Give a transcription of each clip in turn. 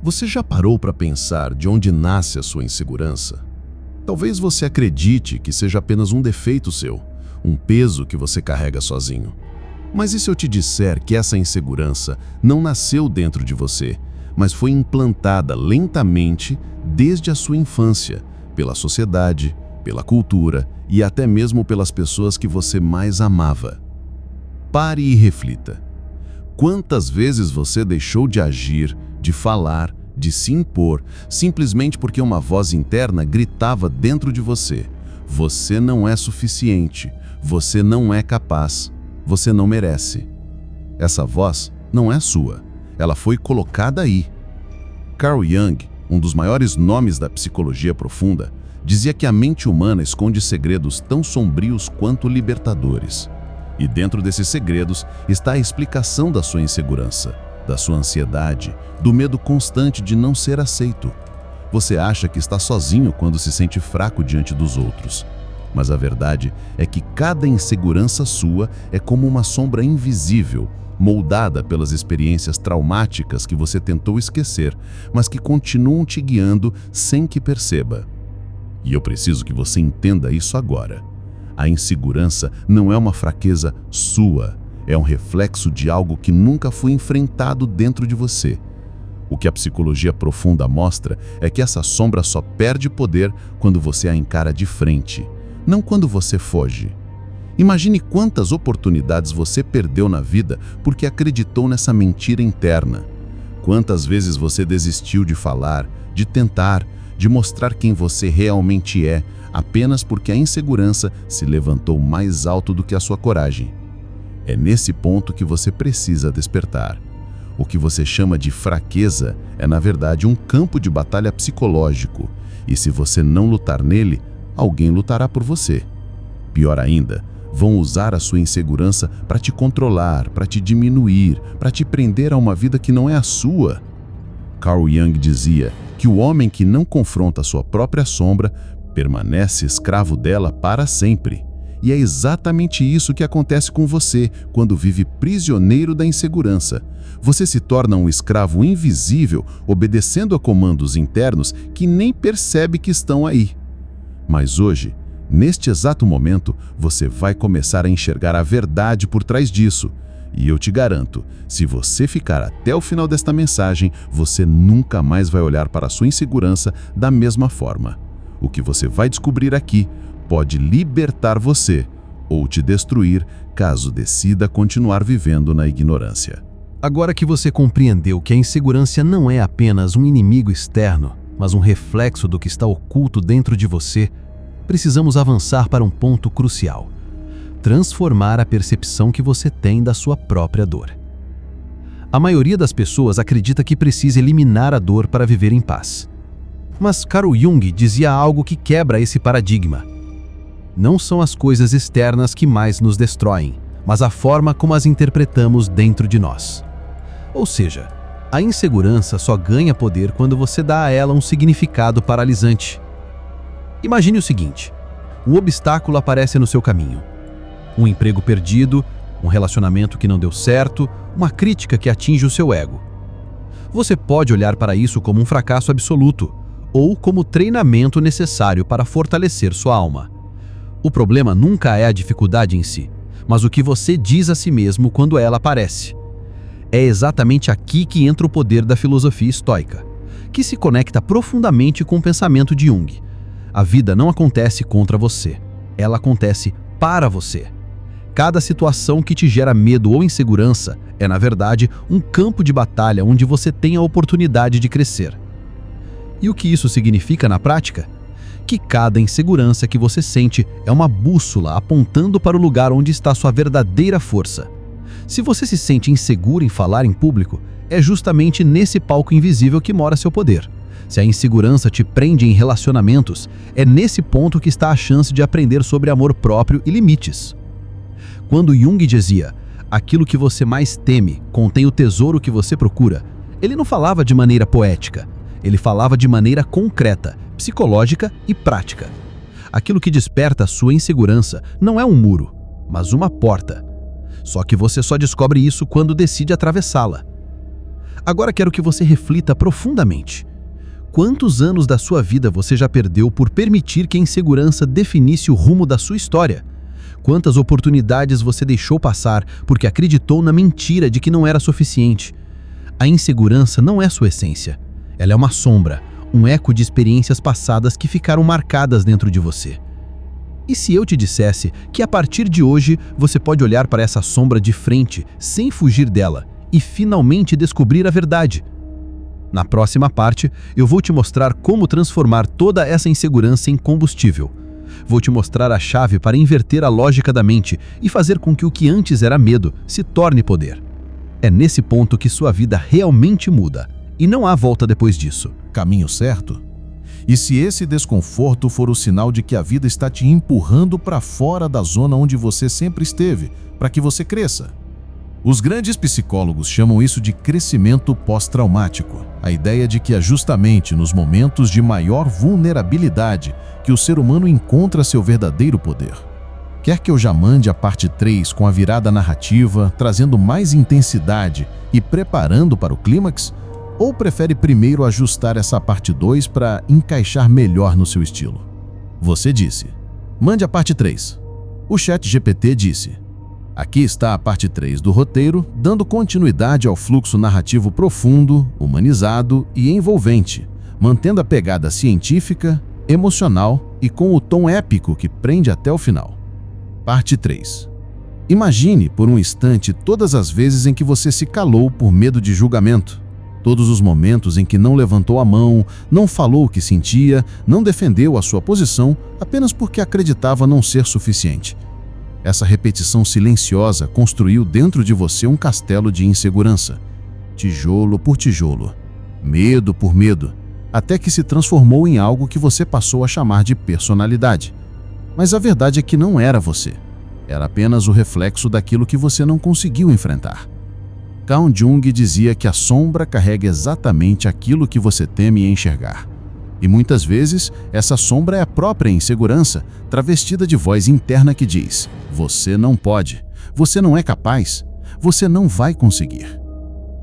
Você já parou para pensar de onde nasce a sua insegurança? Talvez você acredite que seja apenas um defeito seu, um peso que você carrega sozinho. Mas e se eu te disser que essa insegurança não nasceu dentro de você, mas foi implantada lentamente desde a sua infância, pela sociedade, pela cultura e até mesmo pelas pessoas que você mais amava? Pare e reflita. Quantas vezes você deixou de agir, de falar, de se impor, simplesmente porque uma voz interna gritava dentro de você: você não é suficiente, você não é capaz, você não merece. Essa voz não é sua, ela foi colocada aí. Carl Jung, um dos maiores nomes da psicologia profunda, dizia que a mente humana esconde segredos tão sombrios quanto libertadores. E dentro desses segredos está a explicação da sua insegurança, da sua ansiedade, do medo constante de não ser aceito. Você acha que está sozinho quando se sente fraco diante dos outros. Mas a verdade é que cada insegurança sua é como uma sombra invisível, moldada pelas experiências traumáticas que você tentou esquecer, mas que continuam te guiando sem que perceba. E eu preciso que você entenda isso agora. A insegurança não é uma fraqueza sua, é um reflexo de algo que nunca foi enfrentado dentro de você. O que a psicologia profunda mostra é que essa sombra só perde poder quando você a encara de frente, não quando você foge. Imagine quantas oportunidades você perdeu na vida porque acreditou nessa mentira interna. Quantas vezes você desistiu de falar, de tentar, de mostrar quem você realmente é, apenas porque a insegurança se levantou mais alto do que a sua coragem. É nesse ponto que você precisa despertar. O que você chama de fraqueza é, na verdade, um campo de batalha psicológico, e se você não lutar nele, alguém lutará por você. Pior ainda, vão usar a sua insegurança para te controlar, para te diminuir, para te prender a uma vida que não é a sua. Carl Jung dizia que o homem que não confronta a sua própria sombra permanece escravo dela para sempre. E é exatamente isso que acontece com você quando vive prisioneiro da insegurança. Você se torna um escravo invisível, obedecendo a comandos internos que nem percebe que estão aí. Mas hoje, neste exato momento, você vai começar a enxergar a verdade por trás disso. E eu te garanto, se você ficar até o final desta mensagem, você nunca mais vai olhar para a sua insegurança da mesma forma. O que você vai descobrir aqui pode libertar você ou te destruir caso decida continuar vivendo na ignorância. Agora que você compreendeu que a insegurança não é apenas um inimigo externo, mas um reflexo do que está oculto dentro de você, precisamos avançar para um ponto crucial: transformar a percepção que você tem da sua própria dor. A maioria das pessoas acredita que precisa eliminar a dor para viver em paz. Mas Carl Jung dizia algo que quebra esse paradigma. Não são as coisas externas que mais nos destroem, mas a forma como as interpretamos dentro de nós. Ou seja, a insegurança só ganha poder quando você dá a ela um significado paralisante. Imagine o seguinte: um obstáculo aparece no seu caminho. Um emprego perdido, um relacionamento que não deu certo, uma crítica que atinge o seu ego. Você pode olhar para isso como um fracasso absoluto, ou como treinamento necessário para fortalecer sua alma. O problema nunca é a dificuldade em si, mas o que você diz a si mesmo quando ela aparece. É exatamente aqui que entra o poder da filosofia estoica, que se conecta profundamente com o pensamento de Jung. A vida não acontece contra você, ela acontece para você. Cada situação que te gera medo ou insegurança é, na verdade, um campo de batalha onde você tem a oportunidade de crescer. E o que isso significa na prática? Que cada insegurança que você sente é uma bússola apontando para o lugar onde está sua verdadeira força. Se você se sente inseguro em falar em público, é justamente nesse palco invisível que mora seu poder. Se a insegurança te prende em relacionamentos, é nesse ponto que está a chance de aprender sobre amor próprio e limites. Quando Jung dizia: aquilo que você mais teme contém o tesouro que você procura, ele não falava de maneira poética. Ele falava de maneira concreta, psicológica e prática. Aquilo que desperta a sua insegurança não é um muro, mas uma porta. Só que você só descobre isso quando decide atravessá-la. Agora quero que você reflita profundamente. Quantos anos da sua vida você já perdeu por permitir que a insegurança definisse o rumo da sua história? Quantas oportunidades você deixou passar porque acreditou na mentira de que não era suficiente? A insegurança não é sua essência. Ela é uma sombra, um eco de experiências passadas que ficaram marcadas dentro de você. E se eu te dissesse que a partir de hoje você pode olhar para essa sombra de frente, sem fugir dela, e finalmente descobrir a verdade? Na próxima parte, eu vou te mostrar como transformar toda essa insegurança em combustível. Vou te mostrar a chave para inverter a lógica da mente e fazer com que o que antes era medo se torne poder. É nesse ponto que sua vida realmente muda, e não há volta depois disso. Caminho certo? E se esse desconforto for o sinal de que a vida está te empurrando para fora da zona onde você sempre esteve, para que você cresça? Os grandes psicólogos chamam isso de crescimento pós-traumático. A ideia de que é justamente nos momentos de maior vulnerabilidade que o ser humano encontra seu verdadeiro poder. Quer que eu já mande a parte 3 com a virada narrativa, trazendo mais intensidade e preparando para o clímax? Ou prefere primeiro ajustar essa parte 2 para encaixar melhor no seu estilo? Você disse: mande a parte 3. O ChatGPT disse: aqui está a parte 3 do roteiro, dando continuidade ao fluxo narrativo profundo, humanizado e envolvente, mantendo a pegada científica, emocional e com o tom épico que prende até o final. Parte 3. Imagine por um instante todas as vezes em que você se calou por medo de julgamento. Todos os momentos em que não levantou a mão, não falou o que sentia, não defendeu a sua posição apenas porque acreditava não ser suficiente. Essa repetição silenciosa construiu dentro de você um castelo de insegurança, tijolo por tijolo, medo por medo, até que se transformou em algo que você passou a chamar de personalidade. Mas a verdade é que não era você. Era apenas o reflexo daquilo que você não conseguiu enfrentar. Carl Jung dizia que a sombra carrega exatamente aquilo que você teme enxergar. E muitas vezes, essa sombra é a própria insegurança, travestida de voz interna que diz: você não pode, você não é capaz, você não vai conseguir.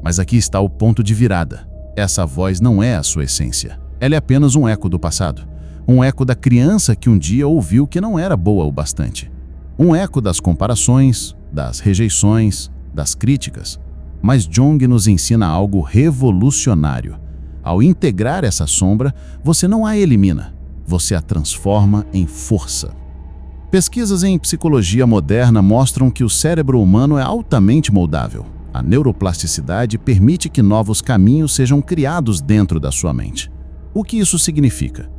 Mas aqui está o ponto de virada. Essa voz não é a sua essência. Ela é apenas um eco do passado. Um eco da criança que um dia ouviu que não era boa o bastante. Um eco das comparações, das rejeições, das críticas. Mas Jung nos ensina algo revolucionário. Ao integrar essa sombra, você não a elimina, você a transforma em força. Pesquisas em psicologia moderna mostram que o cérebro humano é altamente moldável. A neuroplasticidade permite que novos caminhos sejam criados dentro da sua mente. O que isso significa?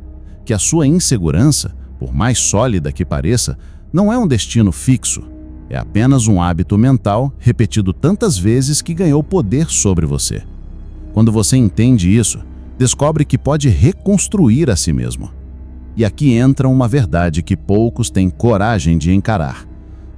Que a sua insegurança, por mais sólida que pareça, não é um destino fixo. É apenas um hábito mental repetido tantas vezes que ganhou poder sobre você. Quando você entende isso, descobre que pode reconstruir a si mesmo. E aqui entra uma verdade que poucos têm coragem de encarar.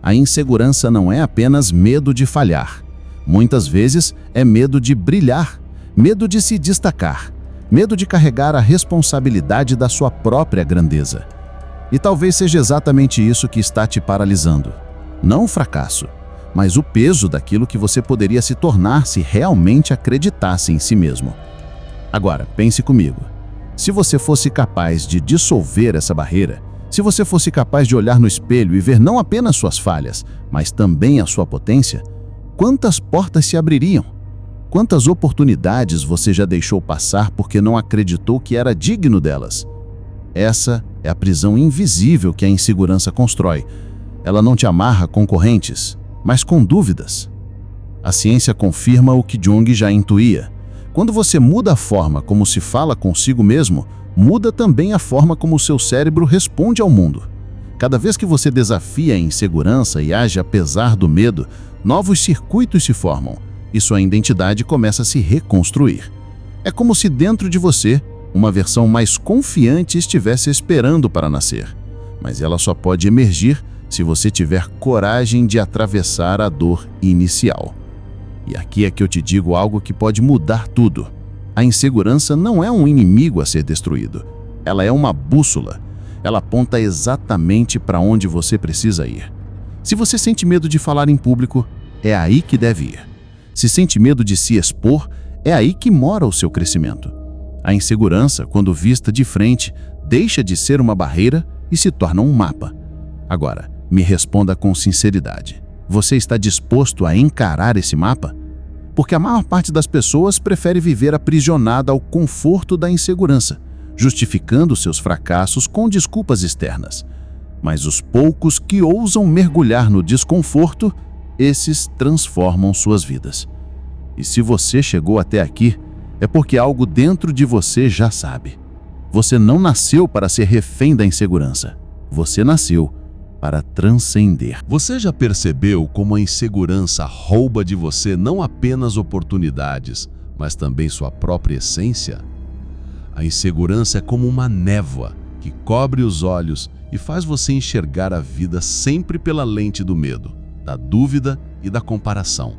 A insegurança não é apenas medo de falhar. Muitas vezes é medo de brilhar, medo de se destacar, medo de carregar a responsabilidade da sua própria grandeza. E talvez seja exatamente isso que está te paralisando. Não o fracasso, mas o peso daquilo que você poderia se tornar se realmente acreditasse em si mesmo. Agora, pense comigo. Se você fosse capaz de dissolver essa barreira, se você fosse capaz de olhar no espelho e ver não apenas suas falhas, mas também a sua potência, quantas portas se abririam? Quantas oportunidades você já deixou passar porque não acreditou que era digno delas? Essa é a prisão invisível que a insegurança constrói. Ela não te amarra com correntes, mas com dúvidas. A ciência confirma o que Jung já intuía. Quando você muda a forma como se fala consigo mesmo, muda também a forma como o seu cérebro responde ao mundo. Cada vez que você desafia a insegurança e age apesar do medo, novos circuitos se formam e sua identidade começa a se reconstruir. É como se dentro de você, uma versão mais confiante estivesse esperando para nascer. Mas ela só pode emergir se você tiver coragem de atravessar a dor inicial. E aqui é que eu te digo algo que pode mudar tudo. A insegurança não é um inimigo a ser destruído. Ela é uma bússola. Ela aponta exatamente para onde você precisa ir. Se você sente medo de falar em público, é aí que deve ir. Se sente medo de se expor, É aí que mora o seu crescimento. A insegurança, quando vista de frente, deixa de ser uma barreira e se torna um mapa. Agora, me responda com sinceridade. Você está disposto a encarar esse mapa? Porque a maior parte das pessoas prefere viver aprisionada ao conforto da insegurança, justificando seus fracassos com desculpas externas. Mas os poucos que ousam mergulhar no desconforto, esses transformam suas vidas. E se você chegou até aqui, é porque algo dentro de você já sabe. Você não nasceu para ser refém da insegurança. Você nasceu para transcender. Você já percebeu como a insegurança rouba de você não apenas oportunidades, mas também sua própria essência? A insegurança é como uma névoa que cobre os olhos e faz você enxergar a vida sempre pela lente do medo, da dúvida e da comparação.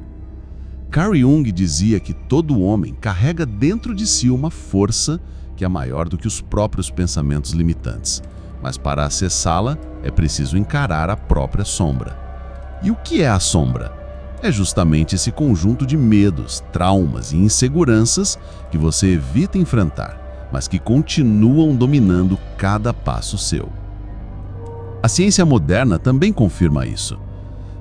Carl Jung dizia que todo homem carrega dentro de si uma força que é maior do que os próprios pensamentos limitantes. Mas para acessá-la, é preciso encarar a própria sombra. E o que é a sombra? É justamente esse conjunto de medos, traumas e inseguranças que você evita enfrentar, mas que continuam dominando cada passo seu. A ciência moderna também confirma isso.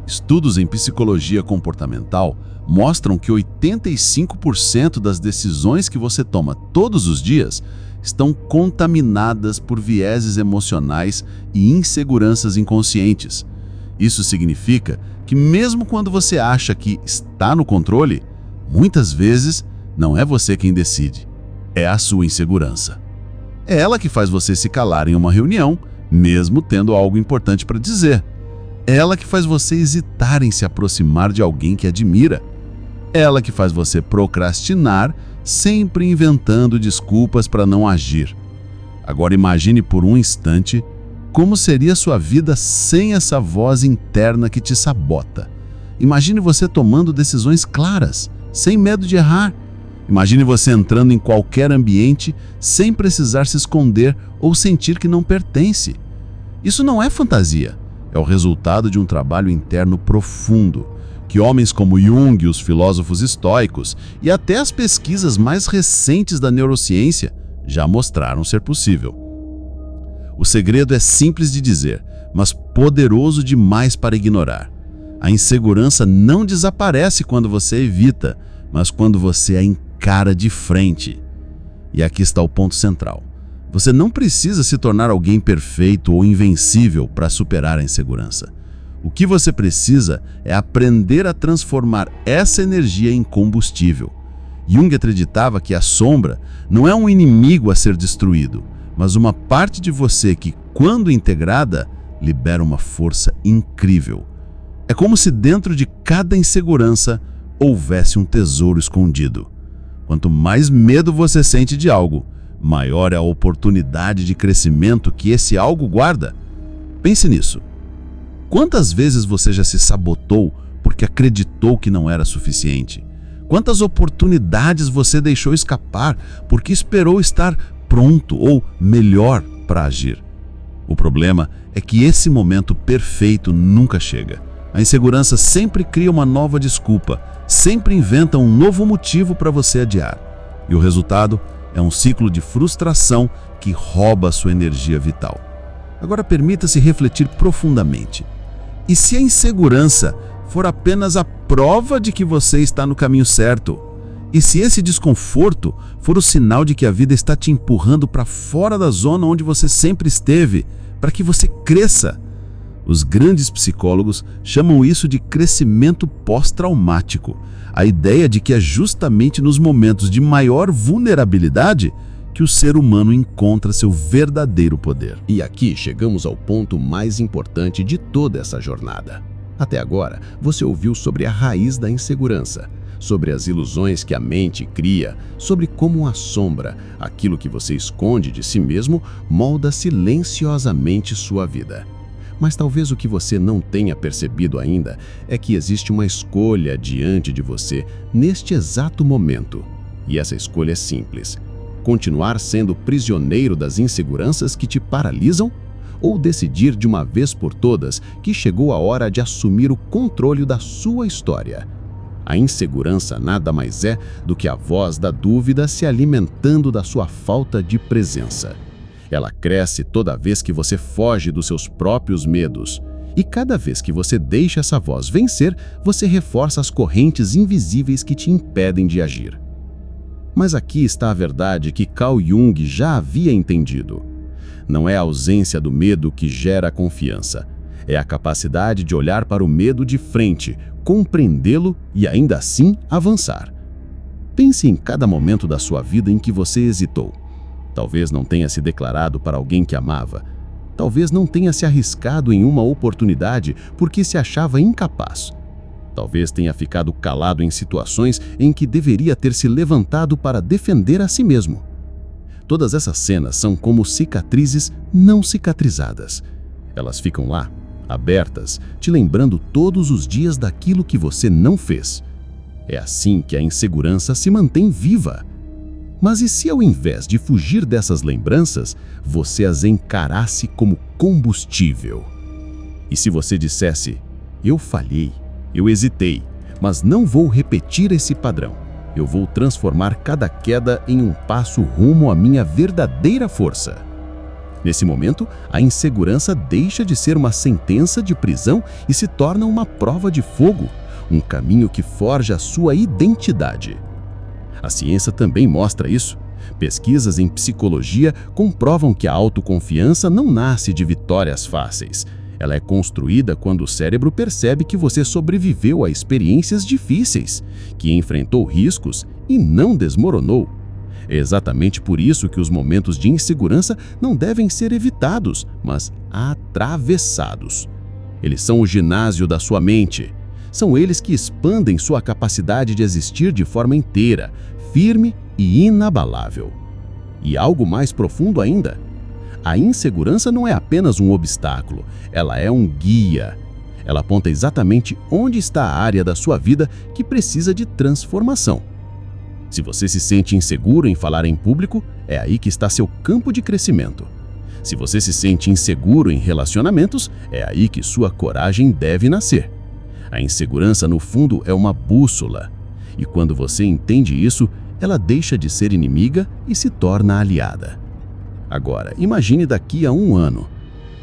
Estudos em psicologia comportamental mostram que 85% das decisões que você toma todos os dias estão contaminadas por vieses emocionais e inseguranças inconscientes. Isso significa que mesmo quando você acha que está no controle, muitas vezes não é você quem decide, é a sua insegurança. É ela que faz você se calar em uma reunião, mesmo tendo algo importante para dizer. É ela que faz você hesitar em se aproximar de alguém que admira. É ela que faz você procrastinar, sempre inventando desculpas para não agir. Agora imagine por um instante como seria sua vida sem essa voz interna que te sabota. Imagine você tomando decisões claras, sem medo de errar. Imagine você entrando em qualquer ambiente sem precisar se esconder ou sentir que não pertence. Isso não é fantasia, é o resultado de um trabalho interno profundo, que homens como Jung, os filósofos estoicos e até as pesquisas mais recentes da neurociência já mostraram ser possível. O segredo é simples de dizer, mas poderoso demais para ignorar. A insegurança não desaparece quando você evita, mas quando você a encara de frente. E aqui está o ponto central. Você não precisa se tornar alguém perfeito ou invencível para superar a insegurança. O que você precisa é aprender a transformar essa energia em combustível. Jung acreditava que a sombra não é um inimigo a ser destruído, mas uma parte de você que, quando integrada, libera uma força incrível. É como se dentro de cada insegurança houvesse um tesouro escondido. Quanto mais medo você sente de algo, maior é a oportunidade de crescimento que esse algo guarda. Pense nisso. Quantas vezes você já se sabotou porque acreditou que não era suficiente? Quantas oportunidades você deixou escapar porque esperou estar pronto ou melhor para agir? O problema é que esse momento perfeito nunca chega. A insegurança sempre cria uma nova desculpa, sempre inventa um novo motivo para você adiar. E o resultado é um ciclo de frustração que rouba a sua energia vital. Agora permita-se refletir profundamente. E se a insegurança for apenas a prova de que você está no caminho certo? E se esse desconforto for o sinal de que a vida está te empurrando para fora da zona onde você sempre esteve, para que você cresça? Os grandes psicólogos chamam isso de crescimento pós-traumático. A ideia de que é justamente nos momentos de maior vulnerabilidade que o ser humano encontra seu verdadeiro poder. E aqui chegamos ao ponto mais importante de toda essa jornada. Até agora, você ouviu sobre a raiz da insegurança, sobre as ilusões que a mente cria, sobre como a sombra, aquilo que você esconde de si mesmo, molda silenciosamente sua vida. Mas talvez o que você não tenha percebido ainda é que existe uma escolha diante de você neste exato momento. E essa escolha é simples: continuar sendo prisioneiro das inseguranças que te paralisam ou decidir de uma vez por todas que chegou a hora de assumir o controle da sua história. A A insegurança nada mais é do que a voz da dúvida se alimentando da sua falta de presença. Ela cresce toda vez que você foge dos seus próprios medos. E cada vez que você deixa essa voz vencer, você reforça as correntes invisíveis que te impedem de agir. Mas aqui está a verdade que Carl Jung já havia entendido. Não é a ausência do medo que gera a confiança. É a capacidade de olhar para o medo de frente, compreendê-lo e ainda assim avançar. Pense em cada momento da sua vida em que você hesitou. Talvez não tenha se declarado para alguém que amava. Talvez não tenha se arriscado em uma oportunidade porque se achava incapaz. Talvez tenha ficado calado em situações em que deveria ter se levantado para defender a si mesmo. Todas essas cenas são como cicatrizes não cicatrizadas. Elas ficam lá, abertas, te lembrando todos os dias daquilo que você não fez. É assim que a insegurança se mantém viva. Mas e se ao invés de fugir dessas lembranças, você as encarasse como combustível? E se você dissesse, eu falhei, eu hesitei, mas não vou repetir esse padrão. Eu vou transformar cada queda em um passo rumo à minha verdadeira força. Nesse momento, a insegurança deixa de ser uma sentença de prisão e se torna uma prova de fogo, um caminho que forja a sua identidade. A ciência também mostra isso. Pesquisas em psicologia comprovam que a autoconfiança não nasce de vitórias fáceis. Ela é construída quando o cérebro percebe que você sobreviveu a experiências difíceis, que enfrentou riscos e não desmoronou. É exatamente por isso que os momentos de insegurança não devem ser evitados, mas atravessados. Eles são o ginásio da sua mente. São eles que expandem sua capacidade de existir de forma inteira, firme e inabalável. E algo mais profundo ainda. A insegurança não é apenas um obstáculo, ela é um guia. Ela aponta exatamente onde está a área da sua vida que precisa de transformação. Se você se sente inseguro em falar em público, é aí que está seu campo de crescimento. Se você se sente inseguro em relacionamentos, é aí que sua coragem deve nascer. A insegurança, no fundo, é uma bússola. E quando você entende isso, ela deixa de ser inimiga e se torna aliada. Agora, imagine daqui a 1 ano.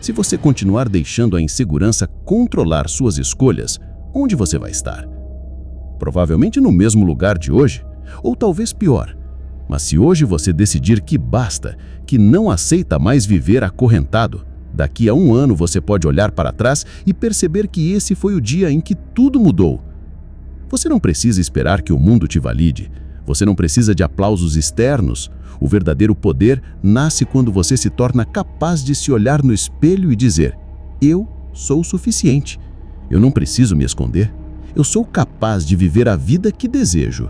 Se você continuar deixando a insegurança controlar suas escolhas, onde você vai estar? Provavelmente no mesmo lugar de hoje, ou talvez pior. Mas se hoje você decidir que basta, que não aceita mais viver acorrentado, daqui a 1 ano você pode olhar para trás e perceber que esse foi o dia em que tudo mudou. Você não precisa esperar que o mundo te valide. Você não precisa de aplausos externos. O verdadeiro poder nasce quando você se torna capaz de se olhar no espelho e dizer: eu sou o suficiente. Eu não preciso me esconder. Eu sou capaz de viver a vida que desejo.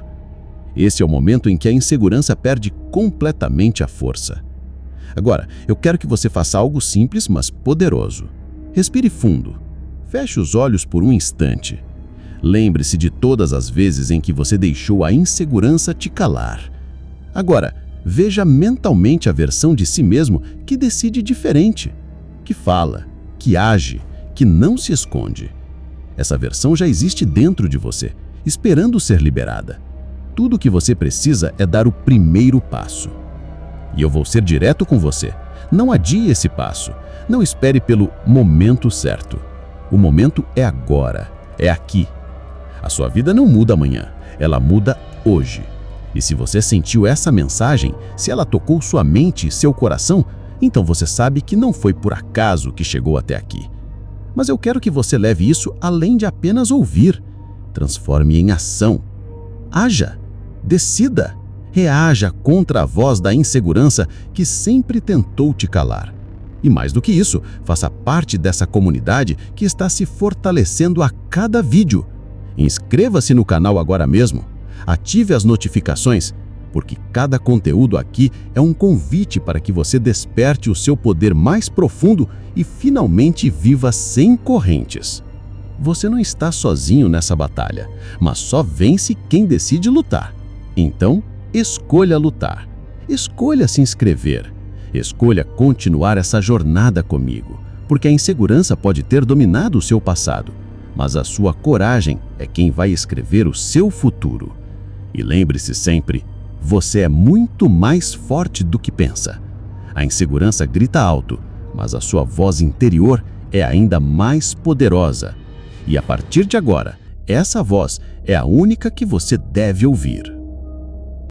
Esse é o momento em que a insegurança perde completamente a força. Agora, eu quero que você faça algo simples, mas poderoso. Respire fundo. Feche os olhos por um instante. Lembre-se de todas as vezes em que você deixou a insegurança te calar. Agora, veja mentalmente a versão de si mesmo que decide diferente, que fala, que age, que não se esconde. Essa versão já existe dentro de você, esperando ser liberada. Tudo o que você precisa é dar o primeiro passo. E eu vou ser direto com você. Não adie esse passo. Não espere pelo momento certo. O momento é agora, é aqui. A sua vida não muda amanhã, ela muda hoje. E se você sentiu essa mensagem, se ela tocou sua mente e seu coração, então você sabe que não foi por acaso que chegou até aqui. Mas eu quero que você leve isso além de apenas ouvir. Transforme em ação. Haja, decida, reaja contra a voz da insegurança que sempre tentou te calar. E mais do que isso, faça parte dessa comunidade que está se fortalecendo a cada vídeo. Inscreva-se no canal agora mesmo. Ative as notificações, porque cada conteúdo aqui é um convite para que você desperte o seu poder mais profundo e finalmente viva sem correntes. Você não está sozinho nessa batalha, mas só vence quem decide lutar. Então, escolha lutar. Escolha se inscrever. Escolha continuar essa jornada comigo, porque a insegurança pode ter dominado o seu passado, mas a sua coragem é quem vai escrever o seu futuro. E lembre-se sempre, você é muito mais forte do que pensa. A insegurança grita alto, mas a sua voz interior é ainda mais poderosa. E a partir de agora, essa voz é a única que você deve ouvir.